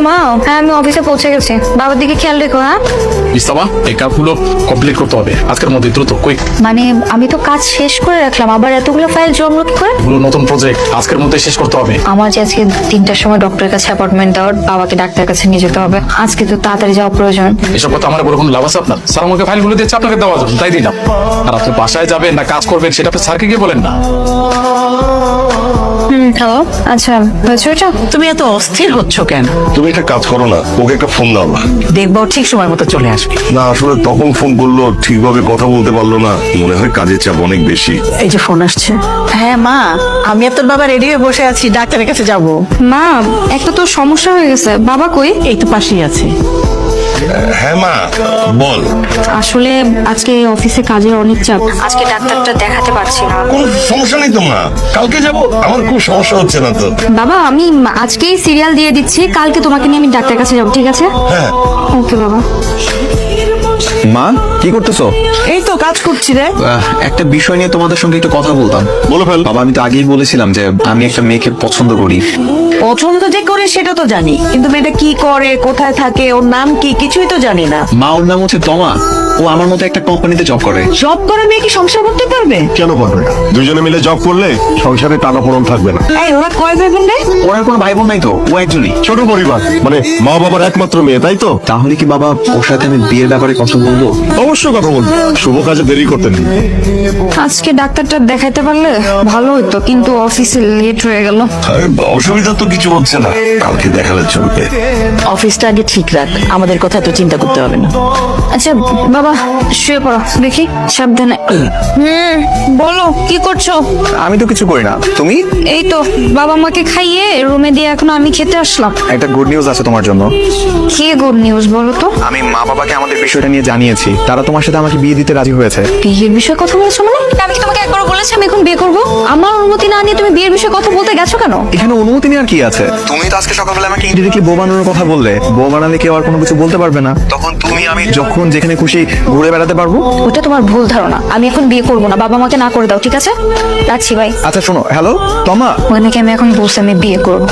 মা, হ্যাঁ আমি অফিসে পৌঁছে গেছি। বাবার দিকে খেয়াল রেখো। হ্যাঁ ইস্তামা, এই কাজগুলো কমপ্লিট করতে হবে আজকের মধ্যে, দ্রুত কুইক। মানে আমি তো কাজ শেষ করে রাখলাম, আবার এতগুলো ফাইল জমলো কি করে? এগুলো নতুন প্রজেক্ট, আজকের মধ্যে শেষ করতে হবে। আমার যে আজকে 3টার সময় ডক্টরের কাছে অ্যাপয়েন্টমেন্ট দেওয়ার, বাবাকে ডাক্তারের কাছে নিয়ে যেতে হবে। আজকে তো তাড়াতাড়ি যাওয়া প্রয়োজন। এসব কথা আমার বলে কোনো লাভ আছে আপনার? স্যার আমাকে ফাইলগুলো দিয়েছে আপনাকে দেওয়ার জন্য, তাই দিলাম। আর আপনি বাসায় যাবেন না কাজ করবেন সেটা আপনি স্যারকে গিয়ে বলেন না। হ্যালো, আচ্ছা হয়েছে ওটা? তুমি এত অস্থির হচ্ছ কেন? তুমি একটা কাজ করো না, ওকে একটা ফোন দাও না। দেখবো ও ঠিক সময় মতো চলে আসবে। না আসলে তখন ফোন করলো, ঠিকভাবে কথা বলতে পারলো না, মনে হয় কাজের চাপ অনেক বেশি। এই যে ফোন আসছে। হ্যাঁ মা, আমি আর তোর বাবা রেডি হয়ে বসে আছি, ডাক্তারের কাছে যাব। মা, একটা তো সমস্যা হয়ে গেছে। বাবা কই? এই তো পাশেই আছে। হ্যাঁ মা, বল। আসলে আজকে অফিসে কাজের অনেক চাপ, আজকে ডাক্তারটা দেখাতে পারছি না। কোনো সমস্যা নেই তো মা, কালকে যাবো, আমার খুব সমস্যা হচ্ছে না তো। বাবা আমি আজকেই সিরিয়াল দিয়ে দিচ্ছি, কালকে তোমাকে নিয়ে আমি ডাক্তারের কাছে যাবো, ঠিক আছে? হ্যাঁ ওকে বাবা। মা, কি করতেছো? এই তো কাজ করছি রে। একটা বিষয় নিয়ে তোমাদের সঙ্গে একটু কথা বলতাম। বলে ফেল। বাবা, আমি তো আগেই বলেছিলাম যে আমি একটা মেয়েকে পছন্দ করি। পছন্দ যে করে সেটা তো জানি, কিন্তু মেয়েটা কি করে, কোথায় থাকে, ওর নাম কি, কিছুই তো জানি না। মা, ওর নাম হচ্ছে তমা। ও আমার মতো একটা কোম্পানিতে জব করে। জব করে মেয়ে কি সংসার করতে পারবে? কেন পারবে না? দুজনে মিলে জব করলে সংসারে টানাপোড়েন থাকবে না। এই ওরা কয় ভাই বোন রে? ওর আর কোনো ভাই বোন নাই তো, ও একজনই। ছোট পরিবার, মানে মা বাবার একমাত্র মেয়ে, তাই তো? তাহলে কি বাবা ওর সাথে আমি বিয়ের ব্যাপারে কথা বলবো? অবশ্যই কথা বলবো, শুভ কাজে দেরি করতেন না। আজকে ডাক্তারটা দেখাইতে পারলে ভালো হতো, কিন্তু অফিসে লেট হয়ে গেল। আরে, অসুবিধা তো কিছু হচ্ছে না, কালকে দেখালে চলবে। অফিসটা আগে ঠিক রাখ, আমাদের কথা তো চিন্তা করতে হবে না। আচ্ছা বাবা, শুয়ে পড়ো দেখি, সাবধানে। বলো কি করছো? আমি তো কিছু করি না, তুমি? এই তো বাবা মাকে খাইয়ে রুমে দিয়ে এখন আমি খেতে আসলাম। একটা গুড নিউজ আছে তোমার জন্য। কি গুড নিউজ বলো তো? আমি মা বাবাকে আমাদের বিষয়টা নিয়ে জানিয়েছি, তারা তোমার সাথে আমাকে বিয়ে দিতে রাজি হয়েছে। বিয়ের বিষয়ে কথা বলেছো মানে? আমি কি তোমাকে একবার বলেছি আমি এখন বিয়ে করব? আমার অনুমতি না নিয়ে তুমি বিয়ের বিষয়ে কথা বলতে গেছো কেন? এখানে অনুমতি নেওয়ার কি আছে? তুমি তো আজকে সকালবেলা আমাকে ইনডিরেক্টলি বউ বানানোর কথা বললে। বউ বানালে কেউ আর কোনো কিছু বলতে পারবে না, তখন তুমি আমি যখন যেখানে খুশি ঘুরে বেড়াতে পারবো। ওটা তোমার ভুল ধারণা। আমি এখন বিয়ে করব না, বাবা মাকে না করে দাও, ঠিক আছে? রাখছি ভাই। আচ্ছা শোনো, হ্যালো তমা। ওখানে কি আমি এখন বলছি আমি বিয়ে করবো?